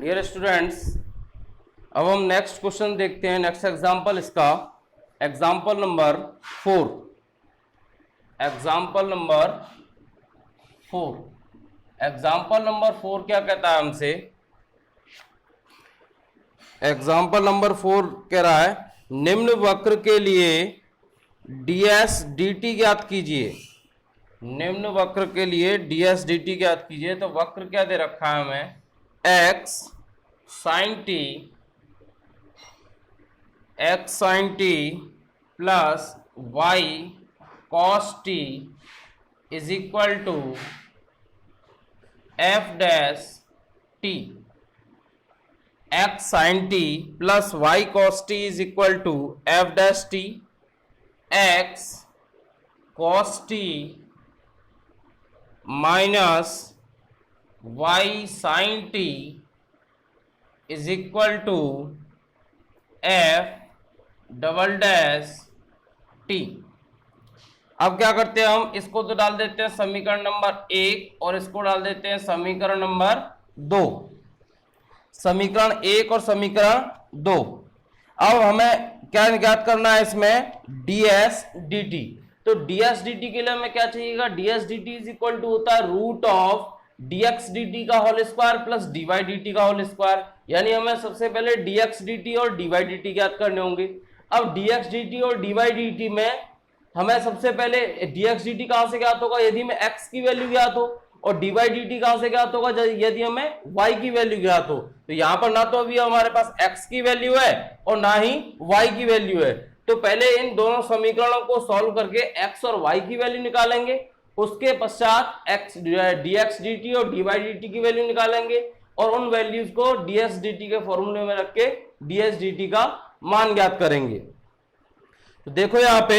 Dear students, अब हम next question देखते हैं, नेक्स्ट एग्जाम्पल इसका example number 4। Example number 4 example number 4 क्या कहता है हमसे? एग्जाम्पल नंबर 4 कह रहा है निम्न वक्र के लिए ds dt ज्ञात कीजिए। निम्न वक्र के लिए ds dt ज्ञात कीजिए। तो वक्र क्या दे रखा है हमें? x sin t plus y cos t is equal to f dash t। x sin t plus y cos t is equal to f dash t। x cos t minus y sin t is equal to f double dash t। अब क्या करते हैं हम? इसको तो डाल देते हैं समीकरण नंबर 1 और इसको डाल देते हैं समीकरण नंबर 2। समीकरण 1 और समीकरण 2। अब हमें क्या ज्ञात करना है इसमें? ds dt। तो ds dt के लिए हमें क्या चाहिएगा? ds dt is equal to होता है रूट ऑफ dx dt का whole square plus dy dt का होल स्क्वायर। यानी हमें सबसे पहले dx dt और dy dt ज्ञात करने होंगे। अब dx dt और dy dt में हमें सबसे पहले dx dt कहां से ज्ञात होगा? यदि हमें x की वैल्यू ज्ञात हो। और dy dt कहां से ज्ञात होगा? यदि हमें y की वैल्यू ज्ञात हो। तो यहां पर ना तो अभी हमारे पास x की वैल्यू है और ना ही y की वैल्यू है। तो पहले इन दोनों समीकरणों को सॉल्व करके x और y की वैल्यू निकालेंगे। उसके पश्चात dx dt और dy dt की वैल्यू निकालेंगे और उन वैल्यूज को ds dt के फॉर्मूले में रख के ds dt का मान ज्ञात करेंगे। तो देखो यहां पे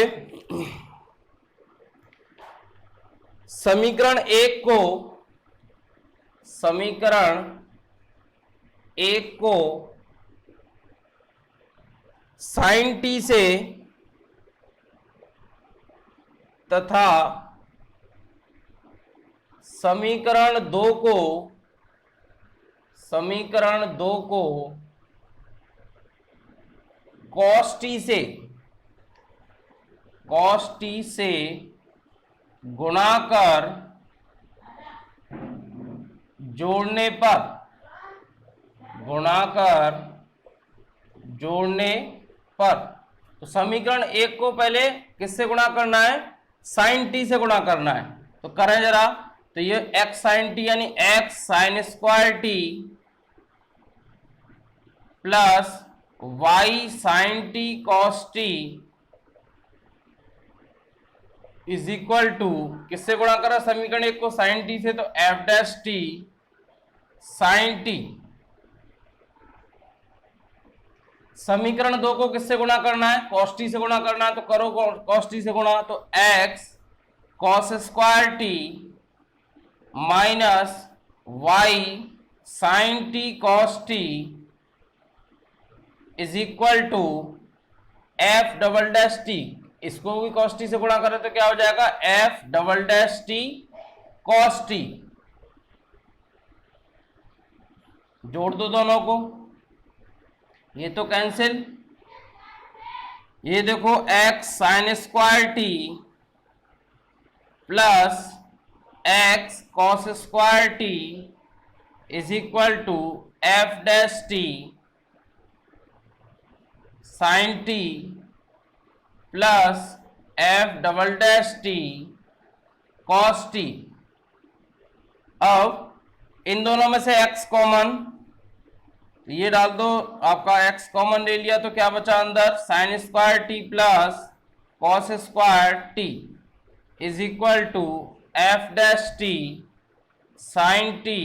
समीकरण 1 को sin t से तथा समीकरण 2 को cos t से गुणा कर जोड़ने पर तो समीकरण 1 को पहले किससे गुणा करना है? sin t से गुणा करना है। तो करें जरा। तो ये x sin t यानी x sin square t plus y sin t cos t is equal to किससे गुणा करा? समीकरण 1 को sin t से, तो f dash t sin t। समीकरण 2 को किससे गुणा करना है? cos t से गुणा करना है। तो करो cos t से गुणा। तो x cos square t minus y sin t cos t is equal to f double dash t। इसको भी cos t से गुणा करें तो क्या हो जाएगा? f double dash t cos t। जोड़ दो दोनों को, ये तो कैंसिल। ये देखो x sin square t plus x cos square t is equal to f dash t sin t plus f double dash t cos t। अब इन दोनों में से x कॉमन, ये डाल दो। आपका x कॉमन ले लिया तो क्या बचा अंदर? sin square t plus cos square t is equal to f dash t sin t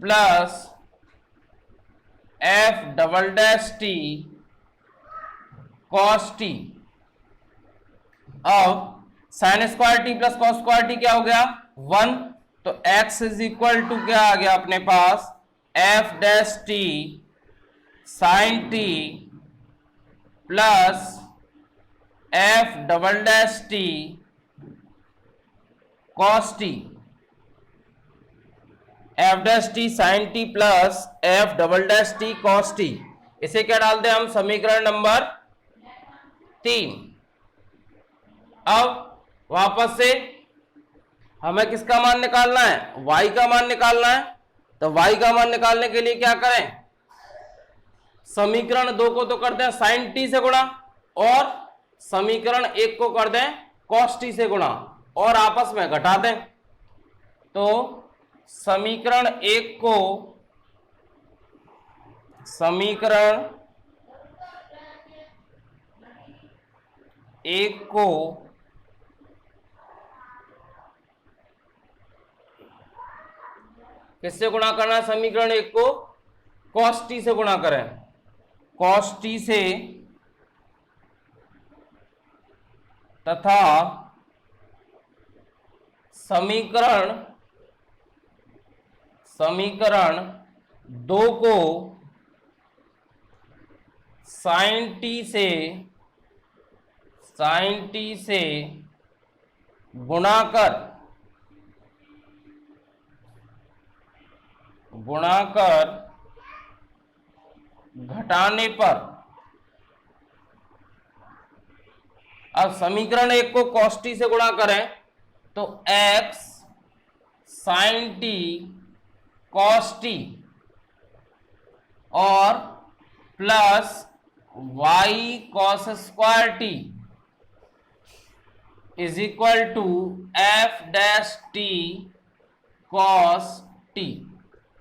plus f double dash t cos t। अब sin square t plus cos square t क्या हो गया? 1। तो x इज इक्वल टू क्या आ गया अपने पास? f dash t sin t plus f double dash t cos t। F dash T sine T plus F double dash T cos T, इसे क्या डालते हैं हम, समीकरण नंबर 3। अब वापस से हमें किसका मान निकालना है, y का मान निकालना है। तो y का मान निकालने के लिए क्या करें, समीकरण 2 को तो कर दें साइन टी से गुणा, और समीकरण 1 को कर दें कॉस टी से गुणा, और आपस में घटा दें। तो समीकरण 1 को किससे गुणा करना है, समीकरण 1 को कॉस टी से गुणा करें, कॉस टी से, तथा समीकरण 2 को साइन टी से गुणा कर घटाने पर, अब समीकरण 1 को cos t से गुणा करें तो x sin t cos t और plus y cos square t is equal to f dash t cos t।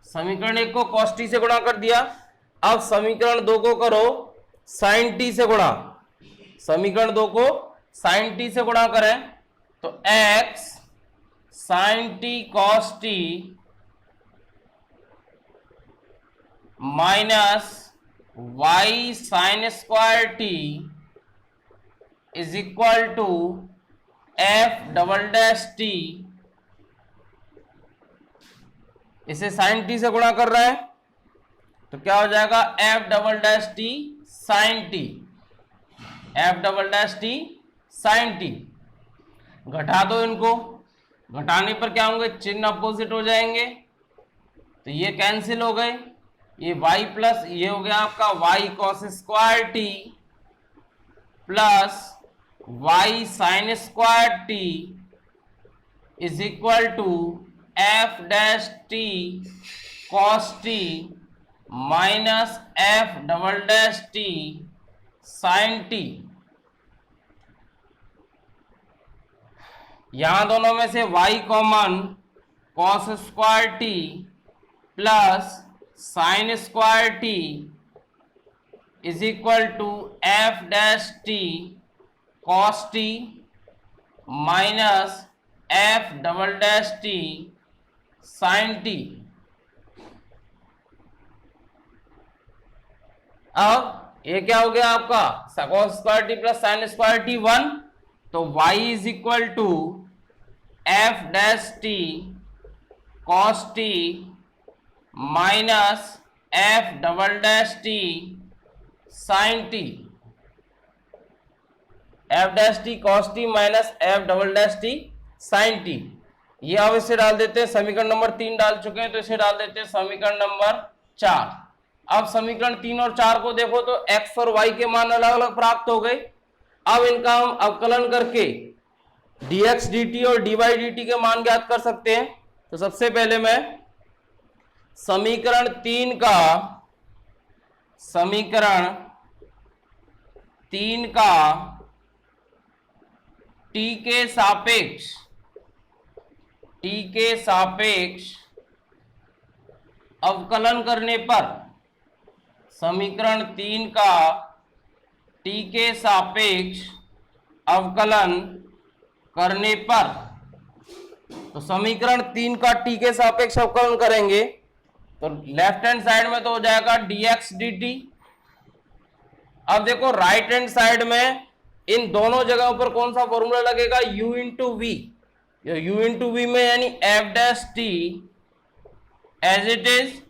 समीकरण 1 को cos t से गुणा कर दिया। अब समीकरण 2 को करो sin t से गुणा, समीकरण 2 को sin t से गुणा करें तो x sin t cos t minus y sin square t is equal to f double dash t, इसे sin t से गुणा कर रहे हैं तो क्या हो जाएगा, f double dash t sin t, f double dash T sine T. घटा दो इनको, घटाने पर क्या होंगे, चिन्ह अपोजिट हो जाएंगे तो ये कैंसिल हो गए, ये y प्लस ये हो गया आपका y cos square T plus y sine square T is equal to f dash T cos T minus f double dash T sine T. यहां दोनों में से y common, cos square T plus sine square T is equal to f dash T cos T minus f double dash T sine T. अब ये क्या हो गया आपका, cos square T plus sine square T 1, तो y is equal to f dash T cos T minus f double dash T sine T, f dash T cos T minus f double dash T sine T. ये अब इसे डाल देते हैं, समीकरण number 3 डाल चुके हैं तो इसे डाल देते हैं समीकरण नंबर 4। अब समीकरण 3 और 4 को देखो तो x और y के मान अलग अलग प्राप्त हो गए। अब इनका हम अवकलन करके dx dt और dy dt के मान ज्ञात कर सकते हैं। तो सबसे पहले मैं समीकरण 3 का t के सापेक्ष अवकलन करने पर, समीकरण 3 का t के सापेक्ष अवकलन करने पर, तो समीकरण 3 का t के सापेक्ष अवकलन करेंगे तो लेफ्ट हैंड साइड में तो हो जाएगा dx dt। अब देखो राइट हैंड साइड में इन दोनों जगहों पर कौन सा फॉर्मूला लगेगा, u into V. u into V में यानी f dash T as it is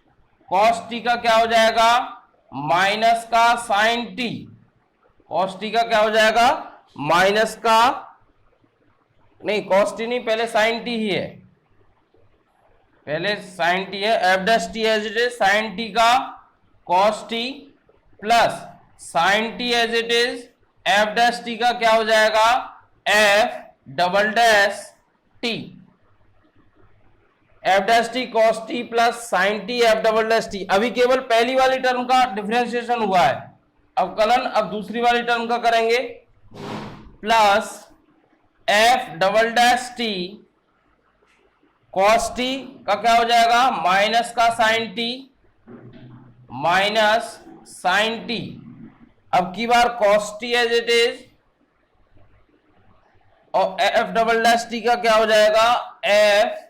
cos T का क्या हो जाएगा, माइनस का साइन टी, कॉस टी का क्या हो जाएगा, माइनस का नहीं, कॉस टी नहीं, पहले साइन टी ही है, पहले साइन टी है, F dash T as it is sine t का cos T plus sine t as it is f dash T का क्या हो जाएगा, f double dash t, f dash T cos T plus sine T F double dash t. अभी केवल पहली वाली term का डिफरेंशिएशन हुआ है अवकलन, अब दूसरी वाली टर्म का करेंगे, plus F double dash T cos T का क्या हो जाएगा, माइनस का sine t minus sine T, अब की बार cos t as it is, और एफ डबल डैश टी का क्या हो जाएगा, f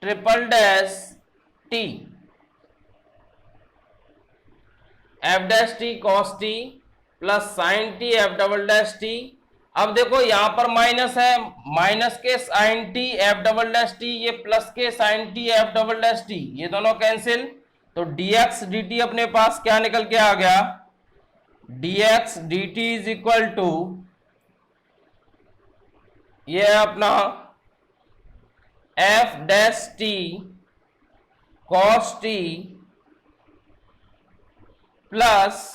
triple dash t, f dash T cos T plus sine T F double dash t. अब देखो यहां पर माइनस है, माइनस के sine T F double dash T, ये प्लस के sine T F double dash T, ये दोनों कैंसिल, तो dx dt अपने पास क्या निकल के आ गया, dx dt is equal to, ये है अपना F dash T cos T plus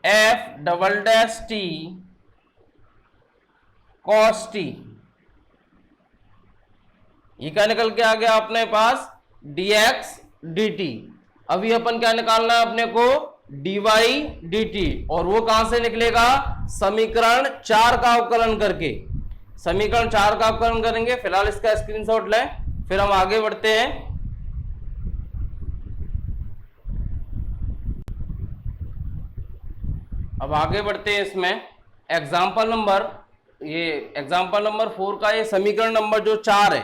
F double dash T cos T, ये क्या निकल के आ गया अपने पास, dx dt। अभी अपन क्या निकालना है अपने को, dy dt, और वो कहां से निकलेगा, समीकरण 4 का अवकलन करके, समीकरण 4 का अवकलन करेंगे। फिलहाल इसका स्क्रीनशॉट लें, फिर हम आगे बढ़ते हैं। अब आगे बढ़ते हैं इसमें, एग्जाम्पल नंबर, ये एग्जाम्पल नंबर 4 का ये समीकरण नंबर जो 4 है।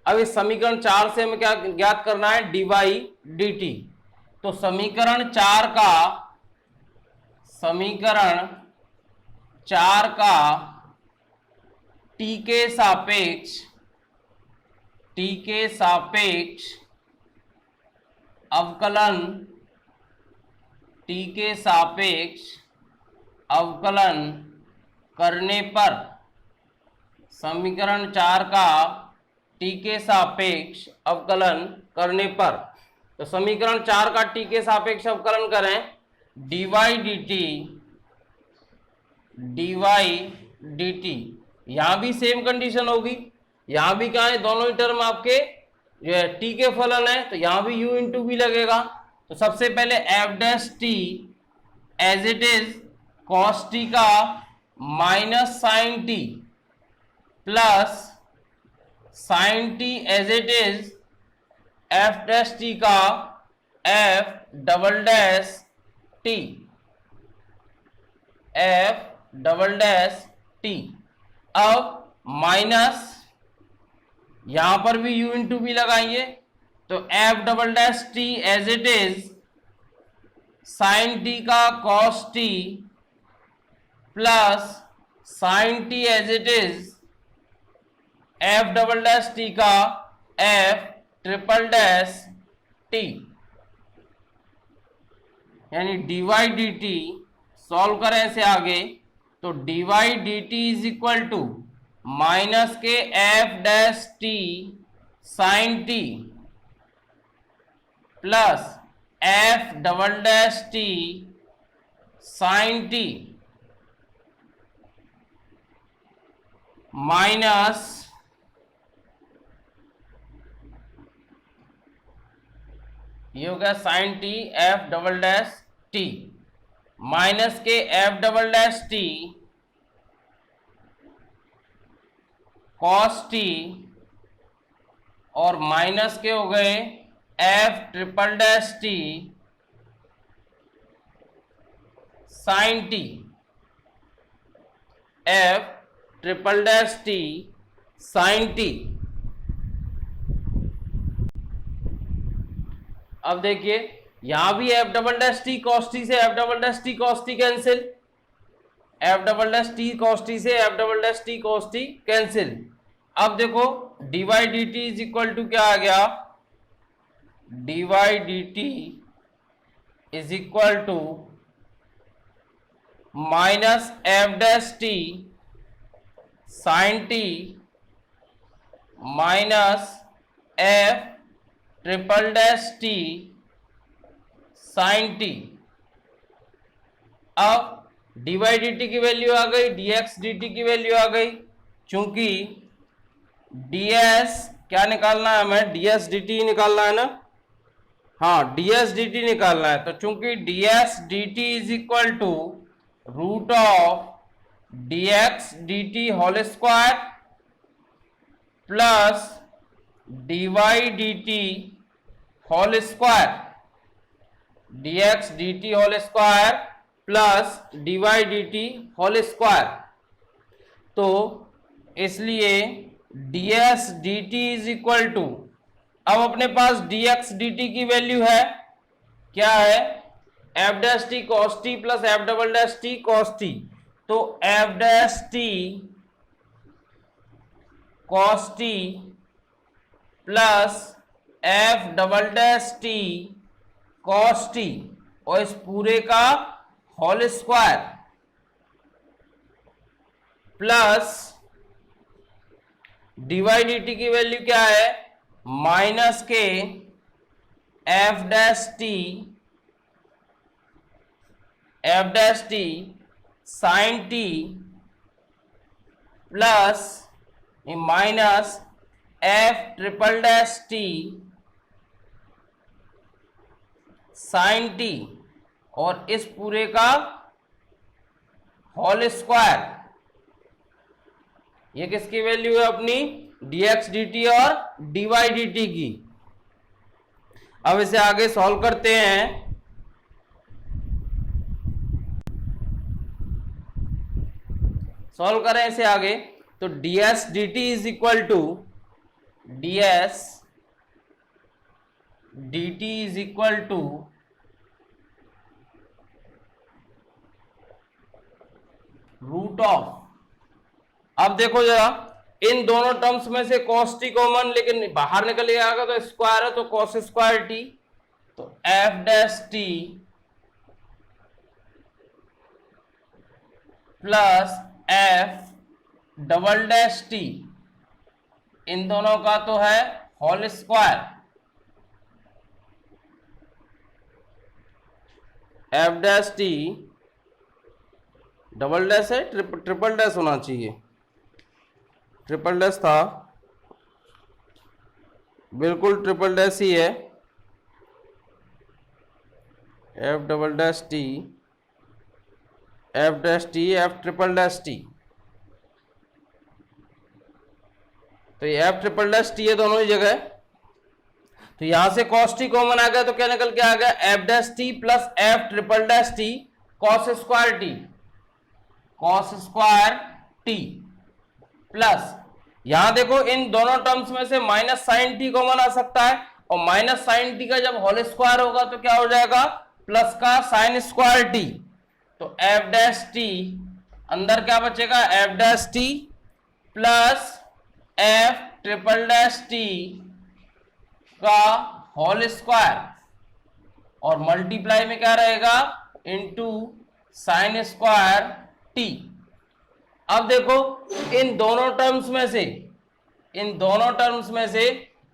अब इस समीकरण 4 से हमें क्या ज्ञात करना है, dy dt। तो समीकरण 4 का t के सापेक्ष अवकलन, t के सापेक्ष अवकलन करने पर, समीकरण 4 का t के सापेक्ष अवकलन करने पर, तो समीकरण 4 का t के सापेक्ष अवकलन करें, dy dt, यहां भी सेम कंडीशन होगी, यहां भी क्या है, दोनों ही टर्म आपके t के फलन है, तो यहां भी u इंटू भी लगेगा। तो सबसे पहले f dash T as it is cos T का minus sine T plus sine t as it is f dash T का f double dash t, F double dash t. अब माइनस यहां पर भी u इंटू भी लगाएंगे, तो f double dash T as it is sine t का cos T plus sine t as it is f double dash T का f triple dash T, यानी dy dt सॉल्व करें ऐसे आगे, तो dy dt is equal to minus के f dash T sine T plus F double dash T sine t minus ये हो गया sine T F double dash t, minus के f double dash T cos t, और minus के हो गए f triple dash T sine T, f triple dash T sine T. अब देखिए यहां भी f double dash T cos t से f double dash T cos t cancel, f double dash T cos t से f double dash T cos t cancel. अब देखो dy dt is equal to क्या आ गया, dy dt is equal to minus f dash T sine t minus f triple dash T sine T. अब d Y D T की value आ गई, d x D T की value आ गई। चूंकि डी एस क्या निकालना है हमें, डी एस डी टी निकालना है ना, हाँ डी एस डी टी निकालना है। तो चूंकि D S D T is equal to root of D x D T whole square plus D Y D T whole square, D x D T whole square plus D Y D T whole square. तो इसलिए D S D T is equal to, अब अपने पास D x D T की value है, क्या है, F dash T cos T plus F double dash T cos t. तो f dash T cos T plus F double dash T cos t और इस पूरे का whole square plus D Y D T की value क्या है, minus के f dash T sine T plus minus f triple dash T sine t और इस पूरे का होल स्क्वायर। ये किसकी वैल्यू है अपनी, dx dt और dy dt की। अब इसे आगे सॉल्व करते हैं। सॉल्व करें इसे आगे, तो ds dt is equal to ds dt is equal to root of, अब देखो जरा इन दोनों टर्म्स में से cos t कॉमन, लेकिन बाहर निकल आएगा तो स्क्वायर है, तो cos स्क्वायर t, तो f dash t plus f double dash t, इन दोनों का तो है whole square, f dash t double dash है, ट्रिपल डैश होना चाहिए, ट्रिपल डैश था, बिल्कुल ट्रिपल डैश ही है, F double dash t f dash t f triple dash T. तो ये एफ ट्रिपल डैश टी है दोनों ही जगह। तो यहां से कॉस टी कॉमन आ गया, तो क्या निकल के आ गया, F dash T plus F triple dash T cos square T, cos square T plus, यहां देखो इन दोनों टर्म्स में से माइनस साइन टी कॉमन आ सकता है, और माइनस साइन टी का जब होल स्क्वायर होगा तो क्या हो जाएगा, प्लस का साइन स्क्वायर टी। तो एफ डैश टी अंदर क्या बचेगा, F dash T plus F triple dash T का होल स्क्वायर, और मल्टीप्लाई में क्या रहेगा, इनटू साइन स्क्वायर टी। अब देखो इन दोनों टर्म्स में से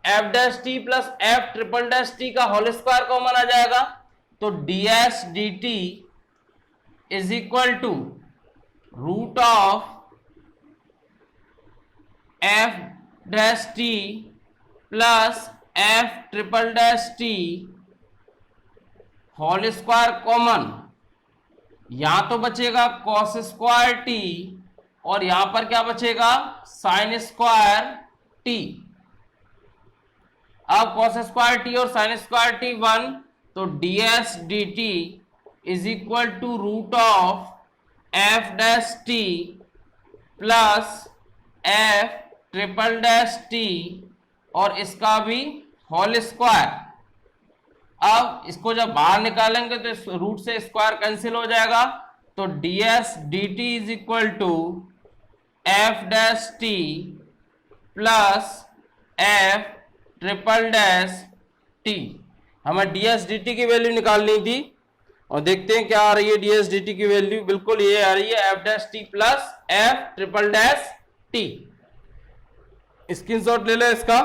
F dash T plus F triple dash T का होल स्क्वायर कॉमन आ जाएगा, तो D S D T is equal to root of F dash T plus F triple dash T whole square common, यहां तो बचेगा cos square T और यहां पर क्या बचेगा, साइन स्क्वायर टी। अब कॉस स्क्वायर टी और साइन स्क्वायर टी 1, तो D S D T is equal to root of F dash T plus F triple dash T और इसका भी होल स्क्वायर। अब इसको जब बाहर निकालेंगे तो इस रूट से स्क्वायर कैंसिल हो जाएगा, तो D S D T is equal to F dash T plus F triple dash T. हमें डी एस डी टी की वैल्यू निकालनी थी, और देखते हैं क्या आ रही है डी एस डी टी की वैल्यू, बिल्कुल ये आ रही है, F dash T plus F triple dash T. Screenshot ले लो इसका,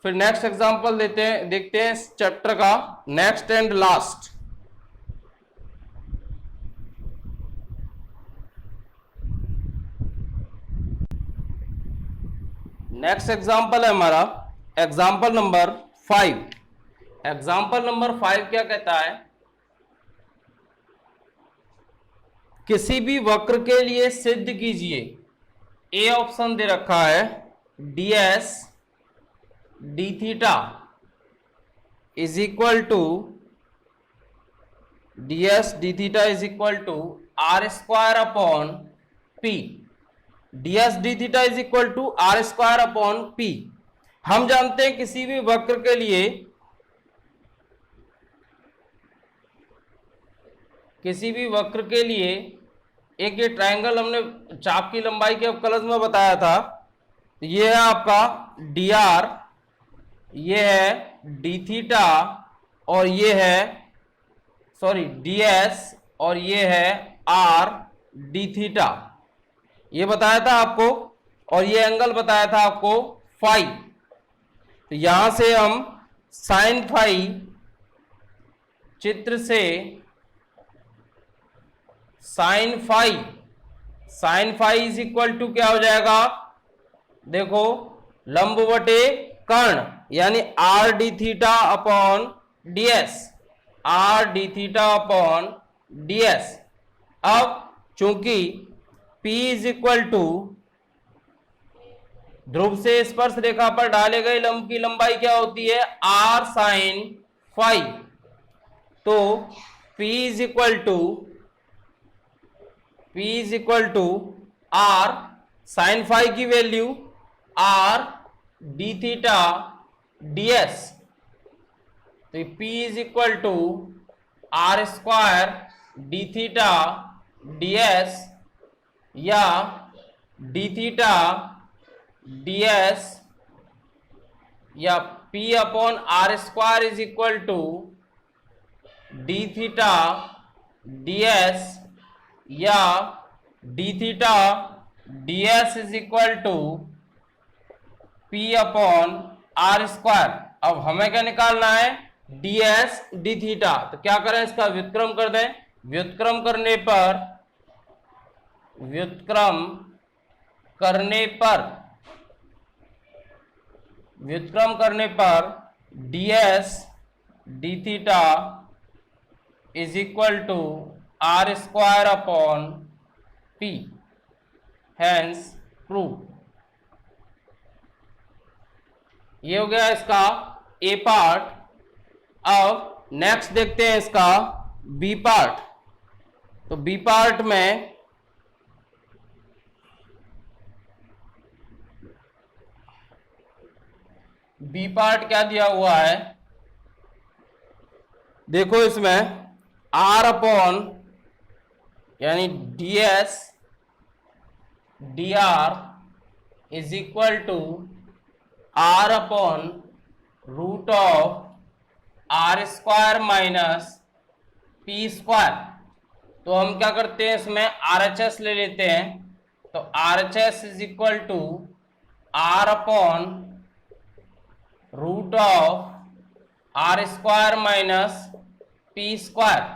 फिर नेक्स्ट एग्जांपल देखते हैं इस चैप्टर का next and last. Next example है हमारा एग्जांपल नंबर 5। एग्जांपल नंबर 5 क्या कहता है, किसी भी वक्र के लिए सिद्ध कीजिए। ए ऑप्शन दे रखा है ds D theta is equal to ds D theta is equal to are square upon P. ds D theta is equal to are square upon P. हम जानते हैं किसी भी वक्र के लिए एक ये ट्रायंगल हमने चाप की लंबाई के अवकलज में बताया था। ये है आपका dr, ये है डी थीटा और ये है ds और ये है r डी थीटा, ये बताया था आपको। और ये एंगल बताया था आपको फाई। तो यहां से हम साइन फाई चित्र से sine phi is equal to क्या हो जाएगा, देखो लंब बटे कर्ण यानी R D theta upon DS, R D theta upon DS. अब चूंकि P इज इक्वल टू ध्रुव से स्पर्श रेखा पर डाले गए लंब की लंबाई क्या होती है, आर साइन फाई। तो P is equal to r sine phi की value r D theta d s. तो P is equal to are square d theta d s या डी थीटा डीएस या P upon r square is equal to d theta d s या d theta d s is equal to P upon r square. अब हमें क्या निकालना है, ds D theta. तो क्या करें, इसका व्युत्क्रम कर दें। व्युत्क्रम करने पर ds D theta is equal to are square upon p, hence prove. ये हो गया इसका ए पार्ट। अब नेक्स्ट देखते हैं इसका बी पार्ट। तो बी पार्ट में क्या दिया हुआ है, देखो इसमें आर अपॉन यानी ds dr is equal to R upon root of are square minus P square. तो हम क्या करते हैं, इसमें RHS ले लेते हैं। तो RHS is equal to R upon root of are square minus P square.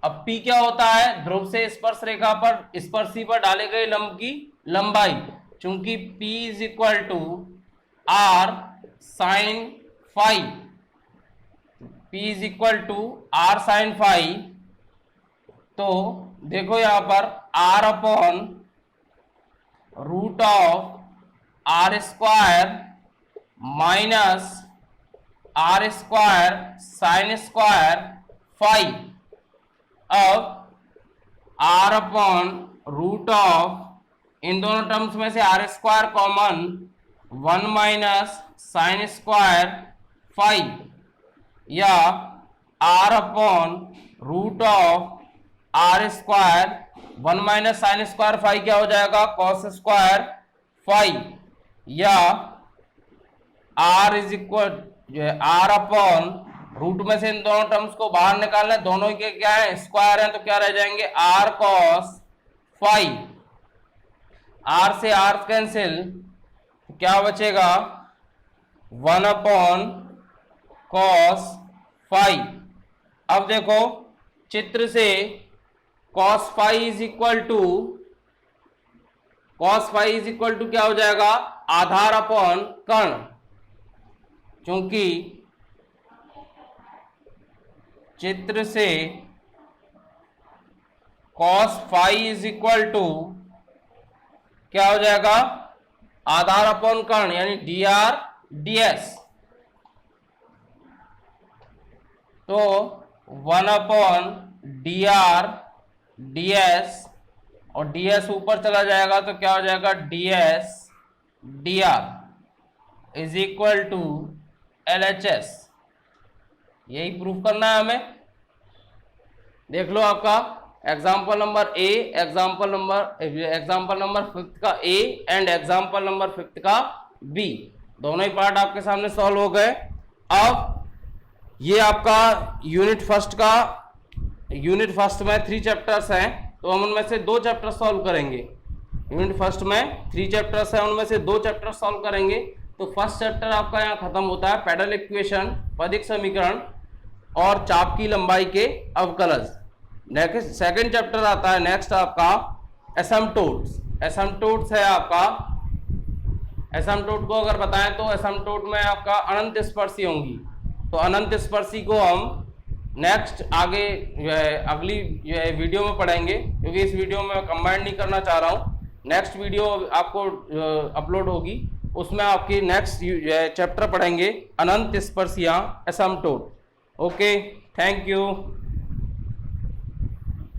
अब P क्या होता है, ध्रुव से स्पर्श रेखा पर स्पर्शी पर डाले गए लंब की लंबाई। चूंकि P is equal to r sine phi, P is equal to r sine phi. तो देखो यहां पर r upon root of are square minus r square sine square phi. अब आर अपॉन रूट ऑफ, इन दोनों टर्म्स में से r square common, 1 minus sine square phi या r upon root of are square 1 minus sine square phi क्या हो जाएगा, cos square phi या आर इज इक्वल जो है आर अपॉन रूट में से इन दोनों टर्म्स को बाहर निकालना है, दोनों के क्या है स्क्वायर है, तो क्या रह जाएंगे आर कॉस फाई। आर से आर कैंसिल, क्या बचेगा 1/cos फाई। अब देखो चित्र से cos phi is equal to क्या हो जाएगा, आधार अपॉन कर्ण, क्योंकि चित्र से cos phi is equal to क्या हो जाएगा, आधार अपॉन कर्ण, यानी dr ds। तो 1/dr ds, और ds ऊपर चला जाएगा तो क्या हो जाएगा, ds dr is equal to LHS। यही प्रूफ करना है हमें। देख लो आपका example number A, example number 5 का ए एंड एग्जाम्पल नंबर 5 का बी, दोनों ही पार्ट आपके सामने सॉल्व हो गए। अब ये आपका यूनिट फर्स्ट में 3 चैप्टर्स हैं, तो हम उनमें से 2 चैप्टर सॉल्व करेंगे। यूनिट फर्स्ट में 3 चैप्टर्स हैं, उनमें से 2 चैप्टर सॉल्व करेंगे। तो फर्स्ट चैप्टर आपका यहाँ खत्म होता है, पैरेलल इक्वेशन, पदिक समीकरण और चाप की लंबाई के अवकलज। नेक्स्ट सेकंड चैप्टर आता है नेक्स्ट आपका एसिम्पटोट्स है आपका। एसिम्पटोट को अगर बताएं तो एसिम्पटोट में आपका अनंत स्पर्शी होंगी, तो अनंत स्पर्शी को हम नेक्स्ट आगे अगली वीडियो में पढ़ेंगे, क्योंकि इस वीडियो में कंबाइन नहीं करना चाह रहा हूँ। नेक्स्ट वीडियो आपको अपलोड होगी, उसमें आपकी नेक्स्ट चैप्टर पढ़ेंगे अनंत स्पर्शियाँ एसिम्पटोट। Okay, thank you.